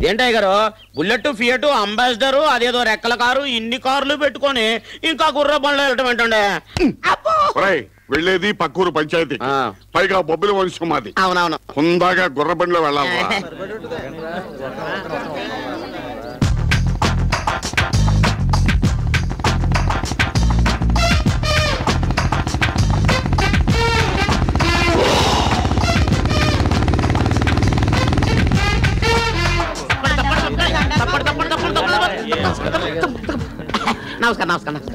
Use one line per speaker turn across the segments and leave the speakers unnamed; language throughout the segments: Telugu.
ఏంటయ్య గారు బుల్లెట్ ఫియట్ అంబాసిడర్ అదేదో రెక్కల కారు ఇన్ని కార్లు పెట్టుకొని ఇంకా గుర్ర బండ్లో వెళ్ళటం ఏంటండే
వెళ్ళేది పక్కూరు పంచాయతీ పైగా బొబ్బిల వంశం మాది
అవునవును
హుందాగా గుర్ర బండ్లో వెళ్ళాలి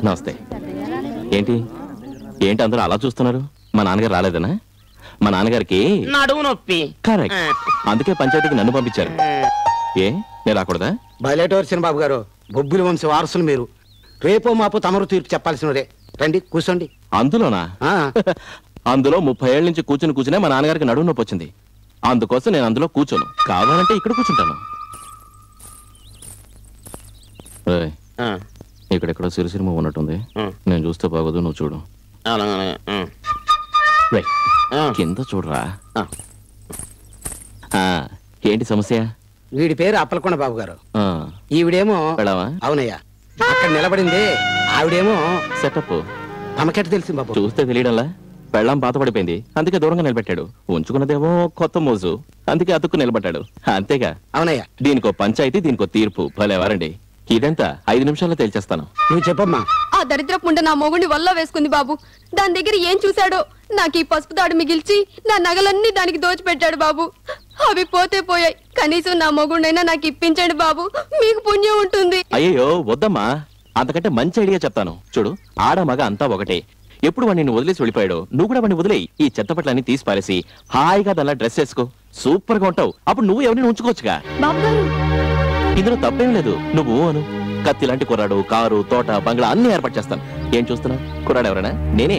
నమస్తే. ఏంటి ఏంటి అందరూ అలా చూస్తున్నారు? మా నాన్నగారు రాలేదనా? మా నాన్నగారికి
నడుము నొప్పి.
కరెక్ట్, అందుకే పంచాయతీకి నన్ను పంపించారు. ఏ నేను రాకూడదా?
బయలేటవర్సిన బాబు గారు, బొబ్బిలి వంశ వారసులు మీరు. రేపో మాపో తమరు తీర్పు చెప్పాల్సినదే. రండి కూర్చోండి.
అందులోనా? అందులో 30 ఏళ్ళ నుంచి కూర్చునే మా నాన్నగారికి నడుము నొప్పి వచ్చింది. అందుకోసం నేను అందులో కూర్చోను, కావాలంటే ఇక్కడ కూర్చుంటాను. ఇక్కడెక్కడో సిరిసిరిమ ఉన్నట్టుంది, నేను చూస్తే బాగోదు, నువ్వు చూడు. కింద చూడరా. ఏంటి సమస్య?
వీడి పేరు అప్పలకొండ బాబు గారు, ఈవిడేమో అవునయ్యా అక్కడ నిలబడింది. ఆవిడేమో
సెటప్.
తమకెట్ట తెలిసింది బాబు?
చూస్తే తెలియడంలా. పెళ్ళాం పాతపడిపోయింది, అందుకే దూరంగా నిలబెట్టాడు. ఉంచుకున్నదేమో కొత్త మోజు, అందుకే అతుక్కు నిలబడ్డాడు. అంతేగా?
అవునయ్యా.
దీనికో పంచాయతీ, దీనికో తీర్పు. భలేవారండి. ఇదంతా 5 నిమిషాల్లో తేల్చేస్తాను.
నువ్వు చెప్పమ్మా.
ఆ దరిద్రపుండ నా మొగుడిని వల్ల వేసుకుంది బాబు. దాని దగ్గర ఏం చూశాడో నాకు ఈ పసుపు తాడు మిగిల్చి నా నగలన్నీ దానికి దోచిపెట్టాడు బాబు. అవి పోతే పోయాయి, కనీసం నా మొగుడినైనా నాకు ఇప్పించండి బాబు, మీకు పుణ్యం ఉంటుంది.
అయ్యో వద్దమ్మా, అంతకంటే మంచి ఐడియా చెప్తాను. చూడు, ఆడ మగ అంతా ఒకటే. ఎప్పుడు వాడిని నువ్వు వదిలేసి వెళ్ళిపోయాడో, నువ్వు కూడా వాడిని వదిలేయి. ఈ చెత్త పట్లన్నీ తీసి పారేసి హాయిగా దానిలా డ్రెస్ వేసుకో, సూపర్ గా ఉంటావు. అప్పుడు నువ్వు ఎవరిని ఉంచుకోవచ్చుగా. ఇందులో తప్పేం లేదు. నువ్వు అను. కత్తి లాంటి కుర్రాడు, కారు, తోట, బంగ్లా అన్ని ఏర్పాటు చేస్తాను. ఏం చూస్తున్నావు? కుర్రాడు ఎవరైనా? నేనే.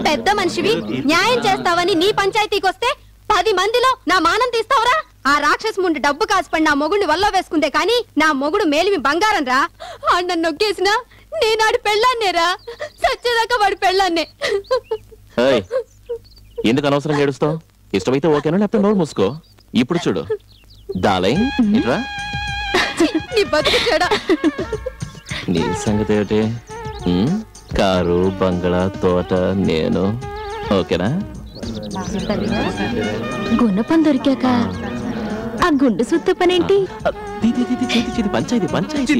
పెద్ద మనిషివి, న్యాయం చేస్తావని నీ పంచాయతీకి వస్తే 10 మందిలో నా మానం తీస్తావురా? ఆ రాక్షసు ముందు డబ్బు కాసిపడి నా మొగుడిని వల్ల వేసుకుందే కానీ నా మొగుడు మేలిమి బంగారం రా. నన్ను నొక్కేసినా నేనాడు పెళ్ళాన్నేరా, సచ్చేదాకా వాడి పెళ్ళాన్నే.
ఎందుకు అనవసరంగా ఏడుస్తావు? ఇష్టమైతే ఓకేనా, లేకపోతే నోరు మూసుకో. ఇప్పుడు చూడు డార్లింగ్, ఇట్రా. నీ సంగతి ఏమిటి? కారు, బంగ్లా, తోట, నేను ఓకేనా?
గుణపం దొరికాక ఆ గుండు సుత్త పనేంటి?
పంచాయతీ పంచాయతీ.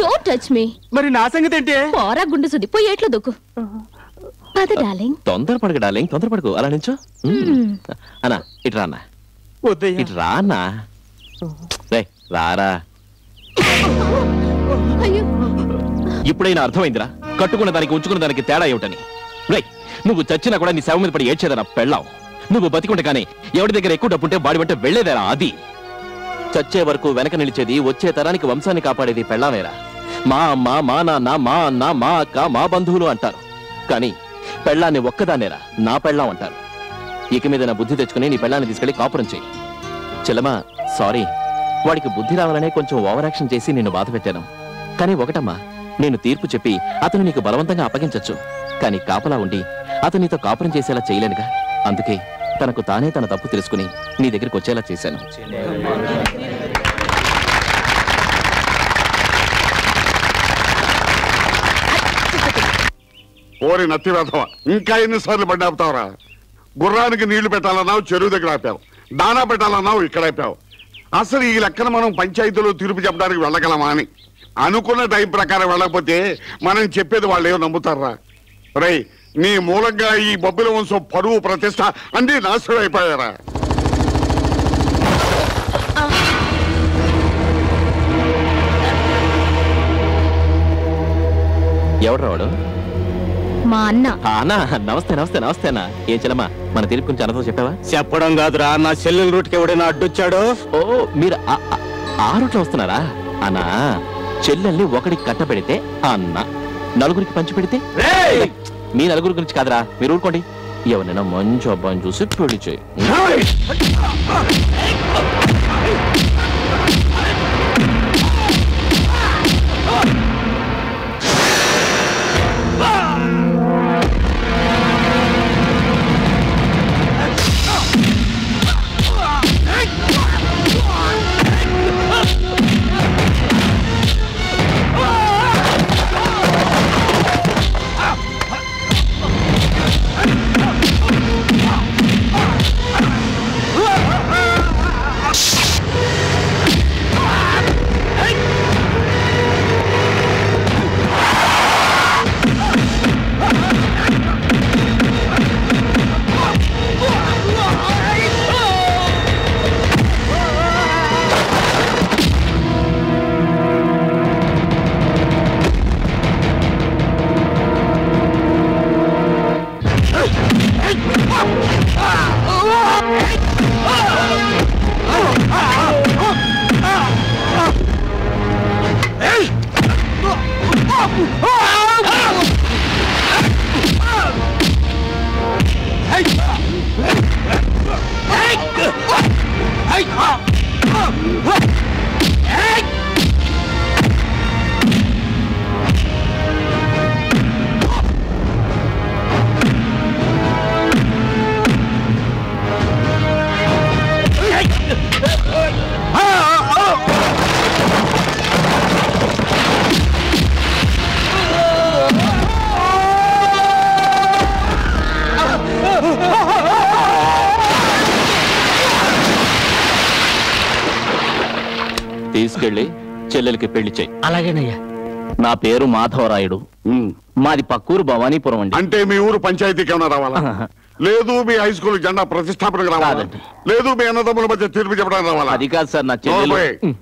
Don't touch me.
మరి నా సంగతి ఏంటి?
పోరా గుండు సుది, పోయి ఎట్లా దొక్కు. పద డార్లింగ్.
తొందరపడకు డార్లింగ్, తొందరపడకు. అలా నించో. అన్నా ఇట్రా అన్నా, ఇటు రా అన్నా. రారా. ఇప్పుడైనా అర్థమైందిరా కట్టుకున్న దానికి ఉంచుకున్న దానికి తేడా ఏమిటని. నువ్వు చచ్చినా కూడా నీ శవం మీద పడి ఏడ్చేదరా పెళ్ళావు. నువ్వు బతికుంటే కానీ ఎవరి దగ్గర ఎక్కువ డబ్బుంటే వాడి వెంట వెళ్లేదేరా. అది చచ్చే వరకు వెనక నిలిచేది, వచ్చే తరానికి వంశాన్ని కాపాడేది పెళ్ళామేరా. మా అమ్మ, మా నాన్న, మా అన్న, మా అక్క, మా బంధువులు అంటారు, కానీ పెళ్ళాన్ని ఒక్కదాన్నేరా నా పెళ్ళాం అంటారు. ఇక మీద నా బుద్ధి తెచ్చుకుని నీ పెళ్ళాన్ని తీసుకెళ్లి కాపురం చెయ్యి. చెల్లమా సారీ, వాడికి బుద్ధి రావాలనే కొంచెం ఓవర్ యాక్షన్ చేసి నిన్ను బాధ పెట్టాను. కానీ ఒకటమ్మా, నేను తీర్పు చెప్పి అతను నీకు బలవంతంగా అప్పగించచ్చు. కానీ కాపలా ఉండి అతనితో కాపురం చేసేలా చేయలేనుగా. అందుకే తనకు తానే తన తప్పు తెలుసుకుని నీ దగ్గరికి వచ్చేలా చేశాను.
ఓరి నత్తి వేధవ, ఇంకా ఎన్నిసార్లు బండి ఆపుతావురా? గుర్రానికి నీళ్లు పెట్టాలన్నావు, చెరువు దగ్గర ఆపావు. దానా పెట్టాలన్నావు, ఇక్కడ ఆపావు. అసలు ఈ లెక్కన మనం పంచాయతీలో తీర్పు చెప్పడానికి వెళ్ళగలమా అని. అనుకున్న టైం ప్రకారం వెళ్ళకపోతే మనం చెప్పేది వాళ్ళు ఏమో నమ్ముతారా? రేయ్, నీ మూలంగా ఈ బొబ్బిల వంశం పరువు ప్రతిష్ట అన్ని నాశనం అయిపోయారా?
ఎవడు రావాడు?
మా అన్న.
అన్న, నమస్తే నమస్తే నమస్తే అన్న. ఏం చెల్లమ్మా, మన తీర్పు గురించి అన్నతో చెప్పావా?
చెప్పడం కాదురా, నా చెల్లెల రూట్కి ఎవడైనా అడ్డొచ్చాడు.
ఓ, మీరు ఆ రూట్లో వస్తున్నారా? అన్నా, చెల్లెల్ని ఒకడికి కట్టబెడితే అన్న, నలుగురికి పంచి పెడితే మీ నలుగురి గురించి కాదురా, మీరు ఊరుకోండి. ఎవరైనా మంచి అబ్బాయిని చూసి పెళ్లి చేయి. తీసుకెళ్ళి చెల్లెలకి పెళ్లి చేయి.
అలాగేనయ్యా.
నా పేరు మాధవరాయుడు, మాది పక్కూరు భవానీపురం అండి.
అంటే మీ ఊరు పంచాయతీకి ఏమైనా రావాలా? లేదు మీ హై స్కూల్ జెండా ప్రతిష్టాపనకు రావాలా? లేదు మీ అన్నదమ్ముల మధ్య తీర్పు చెప్పడానికి రావాలా?
అది కాదు సార్, నా చెల్లెలు.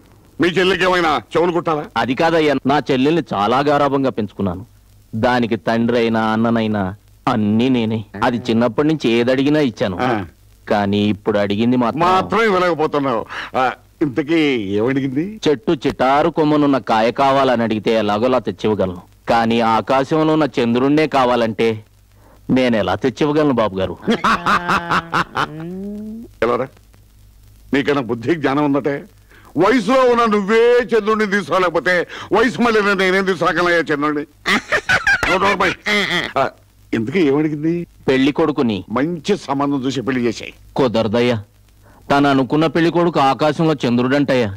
మీ చెల్లికి ఏమైనా చెవులు కుట్టాలా?
అది కాదయ్యా, నా చెల్లెల్ని చాలా గారాభంగా పెంచుకున్నాను. దానికి తండ్రి అయినా అన్ననైనా అన్నీ నేనే. అది చిన్నప్పటి నుంచి ఏదడిగినా ఇచ్చాను. కానీ ఇప్పుడు అడిగింది
మాత్రం ఇవ్వలేకపోతున్నావు. ఇంతకీ ఏమడిగింది?
చెట్టు చిటారు కొమ్మనున్న కాయ కావాలని అడిగితే ఎలాగోలా తెచ్చివ్వగలను. కానీ ఆకాశంలో ఉన్న చంద్రుణ్ణే కావాలంటే నేను ఎలా తెచ్చివ్వగలను బాబు గారు?
నీకన్నా బుద్ధి జ్ఞానం ఉందటే. వయసులో ఉన్న నువ్వే చంద్రుడిని తీసుకోలేకపోతే వయసు మళ్ళీ నేనేం తీసుకురాగలయ్యా చంద్రుడిని? ఇంతకీ ఏమడిగింది?
పెళ్లి కొడుకుని
మంచి సంబంధం చూసి పెళ్లి చేశాయి.
కుదరదయ్యా. తను అనుకున్న పెళ్లి కొడుకు ఆకాశంలో చంద్రుడంటయ్యా.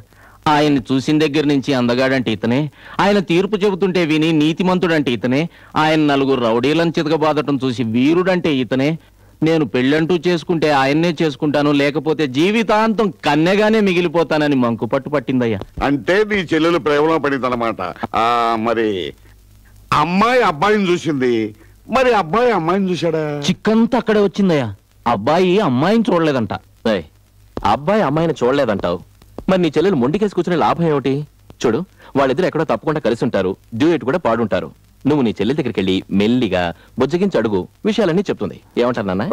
ఆయన్ని చూసిన దగ్గర నుంచి అందగాడంటే ఇతనే, ఆయన తీర్పు చెబుతుంటే విని నీతిమంతుడంటే ఇతనే, ఆయన నలుగురు రౌడీలను చితకబాదటం చూసి వీరుడంటే ఇతనే. నేను పెళ్ళంటూ చేసుకుంటే ఆయన్నే చేసుకుంటాను, లేకపోతే జీవితాంతం కన్నెగానే మిగిలిపోతానని మంకు పట్టు పట్టిందయ్యా.
అంటే నీ చెల్లెలు ప్రేమలో పడిందన్నమాట. మరి అమ్మాయి అబ్బాయిని చూసింది, మరి అబ్బాయి అమ్మాయిని చూశాడా?
చిక్కంతా అక్కడే వచ్చిందయ్యా. అబ్బాయి అమ్మాయిని చూడలేదంట. అబ్బాయి అమ్మాయిని చూడలేదంటావు, మరి నీ చెల్లెలు మొండికేసి కూర్చునే లాభం ఏమిటి? చూడు, వాళ్ళిద్దరు ఎక్కడో తప్పకుండా కలిసి ఉంటారు, డ్యూయట్ కూడా పాడుంటారు. నువ్వు నీ చెల్లెల దగ్గరికి వెళ్ళి మెల్లిగా బుజ్జగించి అడుగు, విషయాలన్నీ చెప్తుంది. ఏమంటారు నాన్న?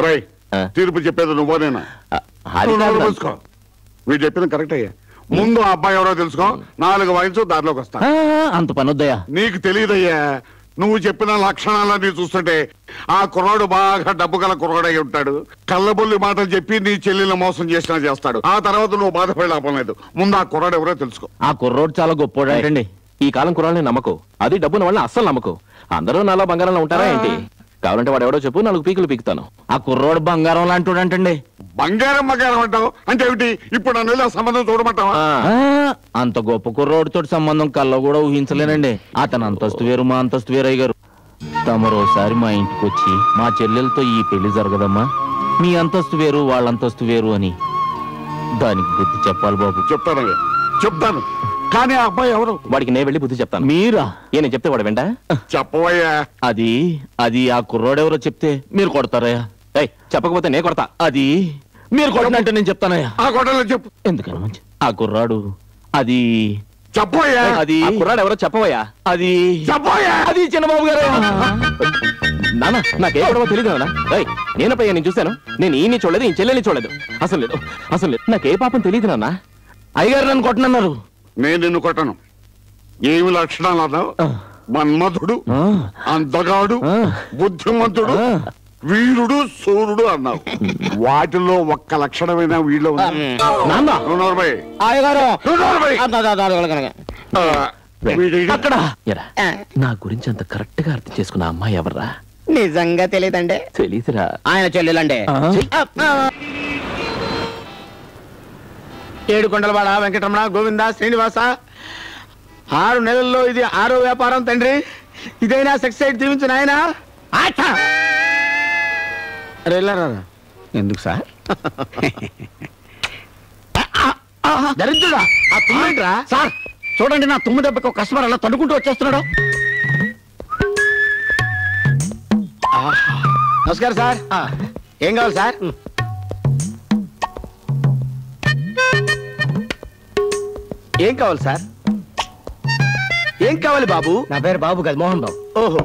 తీర్పు చెప్పేది నువ్వేనా? వీడు చెప్పింది కరెక్ట్ అయ్యా. ముందు అబ్బాయి ఎవరో తెలుసుకో, 4 వయసు దారిలోకి వస్తా.
అంత పనొద్దయ్యా.
నీకు తెలియదయ్యా. నువ్వు చెప్పిన లక్షణాలన్నీ చూస్తుంటే ఆ కుర్రాడు బాగా డబ్బు గల కుర్రాడై ఉంటాడు. కళ్ళబొల్లి మాటలు చెప్పి నీ చెల్లెల్ని మోసం చేసినా చేస్తాడు. ఆ తర్వాత నువ్వు బాధపడే లాభం లేదు. ముందు ఆ కుర్రాడు ఎవరో తెలుసుకో.
ఆ కుర్రోడు చాలా గొప్పోడండి. ఈ కాలం కుర్రాళ్ళని నమ్మకు, అది డబ్బున వాళ్ళని అస్సలు నమ్మకు. అందరూ నాలా బంగారంలో ఉంటారా ఏంటి? కావాలంటే వాడు ఎవడో చెప్పు, 4 పీకులు పీకుతాను.
ఆ కుర్రోడు బంగారం లాంటి
బంగారం అంటావు అంటే ఏమిటి? ఇప్పుడు నన్ను సంబంధం చూడమంటావా?
అంత గొప్ప కుర్రోడితో సంబంధం కల్లో కూడా ఊహించలేనండి. అతని అంతస్తు వేరు, మా అంతస్తు వేరు. అయ్యారు తమరోసారి మా ఇంటికి వచ్చి మా చెల్లెలతో ఈ పెళ్లి జరగదమ్మా, మీ అంతస్తు వేరు వాళ్ళ అంతస్తు వేరు అని దానికి బుద్ధి చెప్పాలి బాబు.
చెప్తాను కానీ ఆ అబ్బాయి ఎవరు?
వాడికి నేను వెళ్ళి బుద్ధి చెప్తాను.
మీరా?
నేను చెప్తే వాడు వెంట
చెప్పవయ్యా.
అది ఆ కుర్రోడెవరో చెప్తే మీరు కొడతారయ్యా.
చెప్పకపోతే నే కొడతా.
అది మీరు కొట్టినంటే నేను చెప్తానయ్యా.
ఆ కొట్టలో చెప్పు.
ఎందుకని మంచి ఆ కుర్రాడు అది
చెప్పవయ్యా.
అది కుర్రాడు ఎవరో చెప్పవయ్యా.
అది
చెప్పవయ్యా.
అది చిన్నబాబు గారు.
నాన్న నాకే గొడవ తెలియదు నాన్న. నేనపయ్యా, నేను చూశాను. నేను ఈయన్ని చూడలేదు, ఈ చెల్లెల్ని చూడలేదు. అసలు లేదు నాకే పాపం తెలియదు నాన్న.
అయ్యగారు నన్ను కొట్టనన్నారు.
నేను నిన్ను కొట్టను. ఏమి లక్షణాలు అన్నావు? మన్మధుడు, అందగాడు, బుద్ధిమంతుడు, వీరుడు, సూర్యుడు అన్నావు. వాటిలో ఒక్క లక్షణమైన వీళ్ళు
అక్కడ నా గురించి అంత కరెక్ట్ గా అర్థం చేసుకున్న అమ్మాయి ఎవర్రా?
నిజంగా తెలియదండి.
తెలీదురా.
ఆయన చెల్లెలండి. ఏడుకొండలవాడ వెంకటరమణ, గోవింద, శ్రీనివాస. 6 నెలల్లో ఇది 6వ వ్యాపారం తండ్రి. ఇదైనా సక్సెస్ జీవించిన ఆయన. ఎందుకు సార్? దరిద్రుడా, ఆ తుమ్మేంట్రా? సార్ చూడండి, నా తుమ్ము దెబ్బకి ఒక కస్టమర్ అలా తడుకుంటూ వచ్చేస్తున్నాడు. నమస్కారం సార్. ఏం కావాలి సార్? ఏం కావాలి సార్? ఏం కావాలి బాబు?
నా పేరు బాబు కాదు, మోహన్ బాబు.
ఓహో,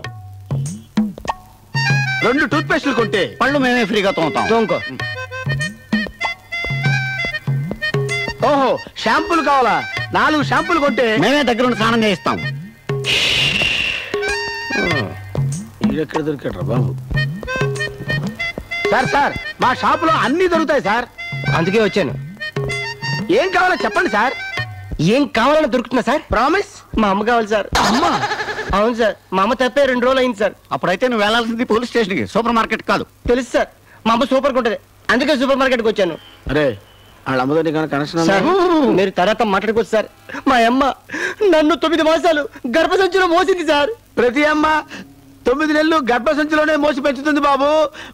2 టూత్ పేస్టులు కొంటే పళ్ళు మేమే ఫ్రీగా తోముతాం. ఓహో, షాంపూలు కావాలా? 4 షాంపూలు కొంటే మేమే దగ్గర స్నానం చేయిస్తాం. ఎక్కడ దొరికాడు బాబు? సార్ మా షాపులో అన్ని దొరుకుతాయి సార్.
అందుకే వచ్చాను.
ఏం కావాలో చెప్పండి సార్.
ఏం కావాలని దొరుకుతున్నా సార్?
ప్రామిస్.
మా అమ్మ కావాలి సార్.
అమ్మా?
అవును సార్, మా అమ్మ తప్పే 2 రోజులు అయింది సార్.
అప్పుడైతే నువ్వు వెళ్ళాల్సింది పోలీస్ స్టేషన్ కి, సూపర్ మార్కెట్ కాదు.
తెలుసు సార్, మా అమ్మ సూపర్ ఉంటది, అందుకే సూపర్ మార్కెట్ కి వచ్చాను.
అరే వాళ్ళ అమ్మతో కనెక్షన్
సార్, మీరు తర్వాత మాట్లాడుకోవచ్చు సార్. మా అమ్మ నన్ను 9 మాసాలు గర్భసంచిలో మోసింది సార్.
ప్రతి అమ్మ 9 నెలలు గర్భసంచిలోనే మోసి పెంచుతుంది బాబు,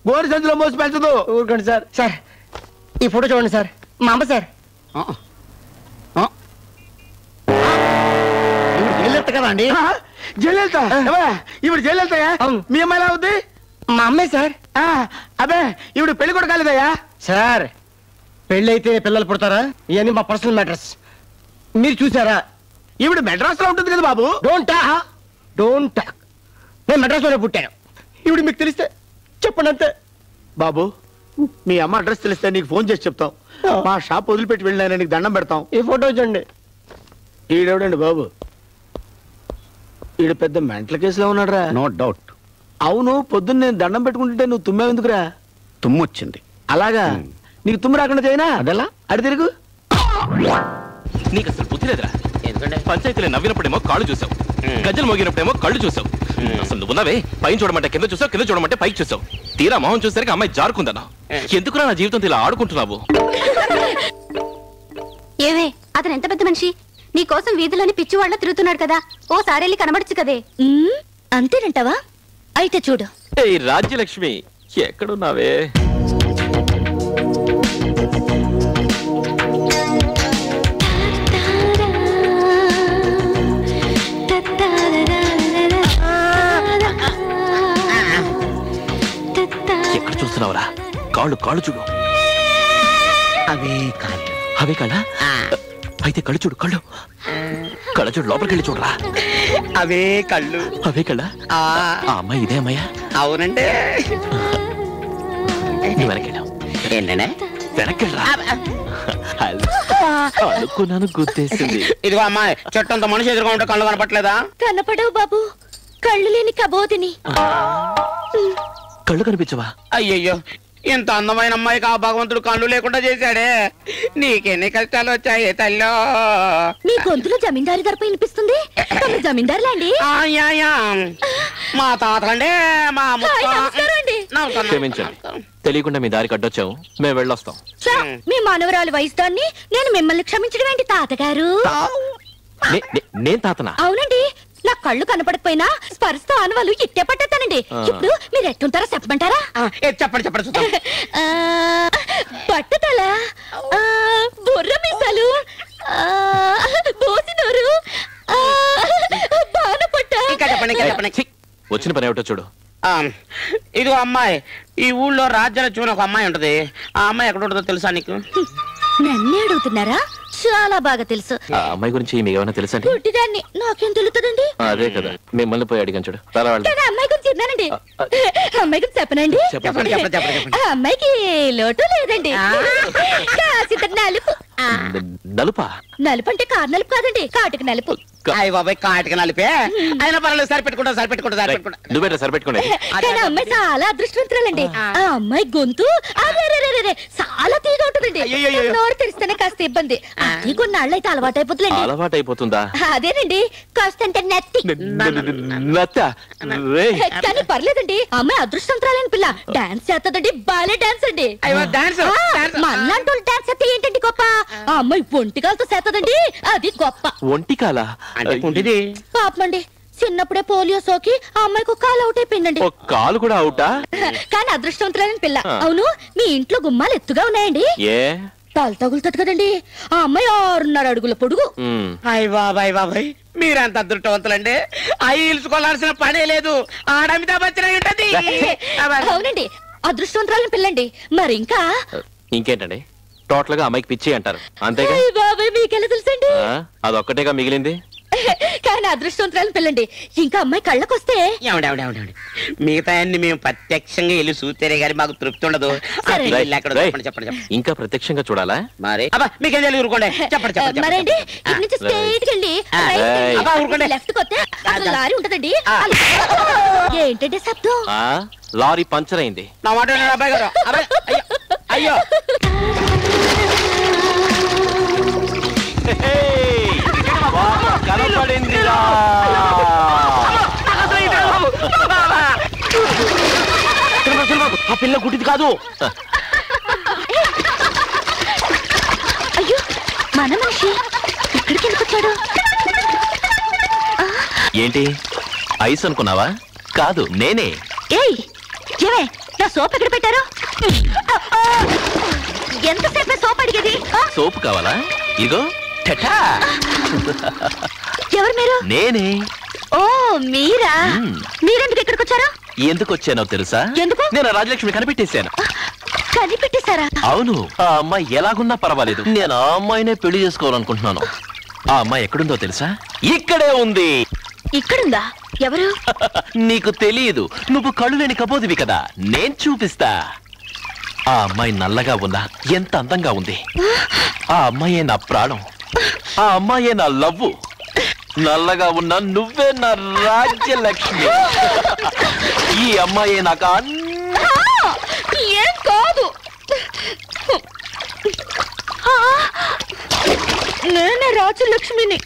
గోరి సంచిలో మోసి పెంచదు.
ఊరుకోండి సార్. సార్ ఈ ఫోటో చూడండి సార్, మా అమ్మ సార్.
జయలలిత కదా అండి? జయలలిత? ఇప్పుడు జయలలితయా? మీ అమ్మాయి ఎలా అవుద్ది?
మా అమ్మాయి సార్.
అబ్బే ఇప్పుడు పెళ్లి కూడా కాలేదయ్యా.
సార్ పెళ్ళైతే పిల్లలు పుడతారా? ఇవన్నీ మా పర్సనల్ మ్యాటర్స్. మీరు చూసారా?
ఇప్పుడు మెడ్రాస్ లో ఉంటుంది కదా బాబు.
Don't talk. నేను మెడ్రాస్ లోనే పుట్టాను. ఇప్పుడు మీకు తెలిస్తే చెప్పండి అంతే.
బాబు మీ అమ్మ అడ్రస్ తెలిస్తే నీకు ఫోన్ చేసి చెప్తాం. మా షాప్ వదిలిపెట్టి వెళ్ళినా నీకు దండం పెడతాం.
ఈ ఫోటో చూడండి.
ఈడెవడండి బాబు? ఈడు పెద్ద మెంటల్ కేసులో ఉన్నాడురా.
No doubt.
అవును, పొద్దున్న నేను దండం పెట్టుకుంటుంటే నువ్వు తుమ్మావెందుకురా?
తుమ్మొచ్చింది.
అలాగా? నీకు తుమ్ము రాకుండా చేయనా?
అదెలా?
అడి తిరుగు.
నీకు అసలు బుద్ధి లేదురా. ఎందుకంటే పంచాయతీలో నవ్వినప్పుడేమో కాళ్ళు చూసావు, గజ్జలు మోగినప్పుడేమో కళ్ళు చూసావు. అసలు నువ్వు ఉన్నావే, పైన చూడమంటే కింద చూసావు, కింద చూడమంటే పైకి చూసావు. తీరా మొహం చూసరికి అమ్మాయి జారుకుందన్నా. ఎందుకురా నా జీవితంతో ఇలా ఆడుకుంటున్నావు?
ఏవే, అతను ఎంత పెద్ద మనిషి, నీ కోసం వీధిలోని పిచ్చివాళ్ళ తిరుగుతున్నాడు కదా, ఓసారి వెళ్ళి కనబడచ్చు కదే.
అంతేనంటావా? అయితే చూడు.
ఏయ్ రాజ్యలక్ష్మి, ఎక్కడున్నావే? ఎక్కడ చూస్తున్నావురా? కాళ్ళు కాళ్ళు చూడు.
అవే కాళ్ళు.
అవే కళ్ళ? అయితే కళ్ళు చూడు, కళ్ళు కళ్ళ చూడు, లోపలికి వెళ్ళి చూడరా.
అవే కళ్ళు.
అవే కళ్ళ? ఆ అమ్మాయి ఇదే అమ్మాయా?
అవునండి.
నువ్వు వెనకెళ్ళావు.
ఏంటనే?
వెనకెళ్ళరా. అనుకున్నాను, గుర్తేసింది.
ఇదిగో అమ్మాయి, చెట్టంత మనిషి ఎదురుగా ఉంటే కళ్ళు కనపట్లేదా?
కనపడవు బాబు, కళ్ళు లేని కబోదిని.
కళ్ళు కనిపించవా?
అయ్యయ్యో, ఇంత అందమైన అమ్మాయికి ఆ భగవంతుడు కళ్ళు లేకుండా చేశాడే. నీకెన్ని కష్టాలు వచ్చాయి తల్లో.
మీ గొంతులో జమీందారి దర్ప వినిపిస్తుంది. జమీందారులా అండి?
మా తాతండే, మా ముక్క.
క్షమించండి, తెలియకుండా మీ దారికి అడ్డొచ్చాము, మేము వెళ్ళొస్తాం.
మీ మనవరాలు వయసుదాన్ని నేను మిమ్మల్ని క్షమించడం ఏంటి తాతగారు?
నేను తాతనా?
అవునండి, నా కళ్ళు కనపడకపోయినా స్పర్శతో ఆనవాళ్ళు ఇట్టే పట్టేస్తానండి. ఇప్పుడు మీరు ఎట్టుంటారో చెప్పమంటారా?
చెప్పండి చెప్పండి చూద్దాం.
పట్టుదల, బుర్ర మీసాలు, బోసినోరు, బాణపట్ట.
ఇంకా చెప్పండి ఇంకా చెప్పండి.
వచ్చిన పని ఏమిటో చూడు.
ఇదిగో అమ్మాయి, ఈ ఊళ్ళో రాజ్యలక్ష్మి ఒక అమ్మాయి ఉంటది. ఆ అమ్మాయి ఎక్కడ ఉంటుందో తెలుసా నీకు?
నన్నే అడుగుతున్నారా? చాలా బాగా తెలుసు.
ఆ అమ్మాయి గురించి మీకు ఏమైనా తెలుసా?
పుట్టిదాన్ని నాకేం తెలుస్తుందండి?
అదే కదా మిమ్మల్ని పోయి అడిగాను చూడు.
అమ్మాయి గురించి చెప్పానండి. అమ్మాయి గురించి చెప్పనండి.
చెప్పండి చెప్పండి చెప్పండి.
ఆ అమ్మాయికి లోటు లేదండి. కాసిత నలుపు.
నలుపా?
నలుపు అంటే కారు నలుపు కాదండి, కాటుక నలుపు.
అయ్య బాబాయ్, కాటికి నలిపే అయినా పర్లేదు, సరిపెట్టుకుంటా సరిపెట్టుకుంటా సరిపెట్టుకుంటా.
నువ్వే సరిపెట్టుకోండి.
కానీ అమ్మాయి చాలా అదృష్టవంతురాలండి. ఆ అమ్మాయి గొంతు చాలా తీగా ఉంటుందండి. నోరు తెరిస్తేనే కాస్త ఇబ్బంది. అది కొన్నాళ్ళు అయితే అలవాటు అయిపోతుందండి.
అలవాటు అయిపోతుందా?
అదేనండి, కాస్త అంటే నెత్తి. కానీ పర్లేదండి, అమ్మాయి అదృష్టవంతురాలని పిల్ల. డాన్స్ చేస్తుందండి, బాలే డాన్స్ అండి. మన్నాంటూ డాన్స్ చేస్తే ఏంటండి గొప్ప? ఆ అమ్మాయి ఒంటికాలతో చేస్తుందండి, అది గొప్ప.
ఒంటికాలా?
పాపమండి, చిన్నప్పుడే పోలియో సోకి ఆ అమ్మాయికి ఒక కాలు అవుట్ అయిపోయిందండి.
కాలు కూడా అవుటా?
కానీ అదృష్టవంతురాలని పిల్ల. అవును, మీ ఇంట్లో గుమ్మాలు ఎత్తుగా ఉన్నాయండి?
ఏ
తాలు తగులుతుంది కదండి. ఆ అమ్మాయి 6.5 అడుగుల పొడుగు.
అయ్య బాబాయ్ బాబాయ్, మీరంత అదృష్టవంతులండి. అయ్యిల్చుకోవాల్సిన పనే లేదు, ఆడమిదా బచ్చిన ఉంటది.
అవునండి, అదృష్టవంతురాలని పిల్లండి. మరి ఇంకా
ఇంకేంటండి? టోటల్ గా అమ్మాయికి పిచ్చి అంటారు, అంతేగా?
బాబాయ్ మీకెలా తెలుసండి?
అదొక్కటేగా మిగిలింది.
కానీ అదృష్టవంతురాలని పిల్లండి. ఇంకా అమ్మాయి కళ్ళకొస్తే
మిగతా అన్ని మేము ప్రత్యక్షంగా వెళ్ళి చూస్తేనే గానీ మాకు తృప్తి ఉండదు. చెప్పండి చెప్పండి.
ఇంకా ప్రత్యక్షంగా చూడాలా?
మరి మీకేం తెలియదు, ఊరుకోండి. చెప్పండి చెప్పండి.
మరండి, ఇటు నుంచి స్ట్రైట్ వెళ్ళి లెఫ్ట్ కొస్తే అక్కడ లారీ ఉంటదండి. ఏంటంటే శబ్దం?
లారీ పంచర్ అయింది.
నా మాట అబ్బాయి గారు. అయ్యో
కనపడిందిరా.
ఆ పిల్ల గుడ్డిది కాదు.
అయ్యో, మన మనిషి ఇక్కడికి ఎందుకు వచ్చాడు?
ఏంటి ఐస్ అనుకున్నావా? కాదు, నేనే.
ఏయ్, ఏమే నా సోప్ ఎక్కడ పెట్టారు? ఎంతసేపు సోప్ అడిగేది?
సోపు కావాలా? ఇగో.
ఎవరు మీరు?
నేనే.
ఓ మీరా? మీరెందుకు ఇక్కడికి వచ్చారు?
ఎందుకు వచ్చానో తెలుసా?
ఎందుకు?
నేను రాజలక్ష్మి కనిపెట్టేశాను.
కనిపెట్టేశారా?
అవును, ఆ అమ్మాయి ఎలాగున్నా పర్వాలేదు, నేను ఆ అమ్మాయినే పెళ్లి చేసుకోవాలనుకుంటున్నాను. ఆ అమ్మాయి ఎక్కడుందో తెలుసా? ఇక్కడే ఉంది.
ఇక్కడుందా? ఎవరు?
నీకు తెలియదు, నువ్వు కళ్ళు లేని కపోదివి కదా, నేను చూపిస్తా. ఆ అమ్మాయి నల్లగా ఉన్నా ఎంత అందంగా ఉంది. ఆ అమ్మాయే నా ప్రాణం, ఆ అమ్మాయే నా లవ్వు. నల్లగా ఉన్నా నువ్వే నా రాజ్యలక్ష్మి. ఈ అమ్మాయే నాకు
ఏం కాదు, నేనే రాజ్యలక్ష్మిని.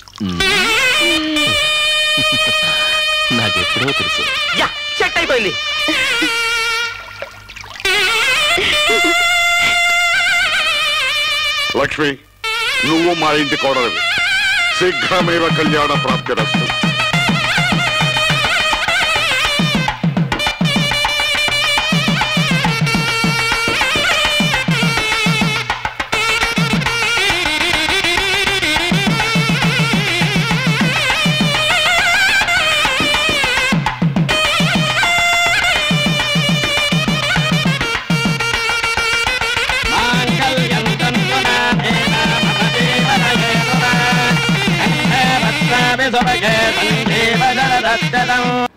నాకెప్పుడో తెలుసు.
సెట్ అయిపోయింది.
లక్ష్మి, నువ్వు మా ఇంటి కోడలివి. శీఘ్రమేవ కళ్యాణ ప్రాప్తిరస్తు.
Bye.